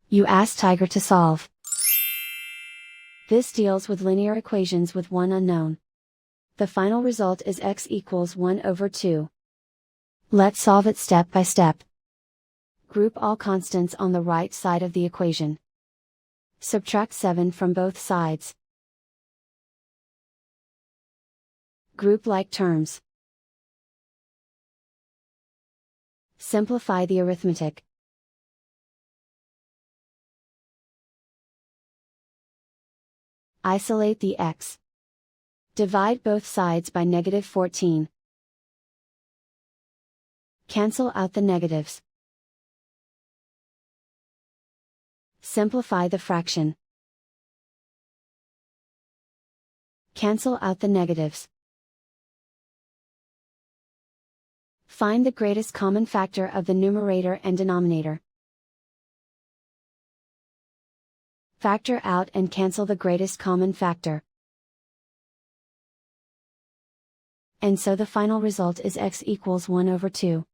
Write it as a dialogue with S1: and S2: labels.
S1: You ask Tiger to solve. This deals with linear equations with one unknown. The final result is x equals 1 over 2. Let's solve it step by step. Group all constants on the right side of the equation. Subtract 7 from both sides. Group like terms. Simplify the arithmetic. Isolate the x. Divide both sides by -14. Cancel out the negatives. Simplify the fraction. Cancel out the negatives. Find the greatest common factor of the numerator and denominator. Factor out and cancel the greatest common factor. And so the final result is x equals 1 over 2.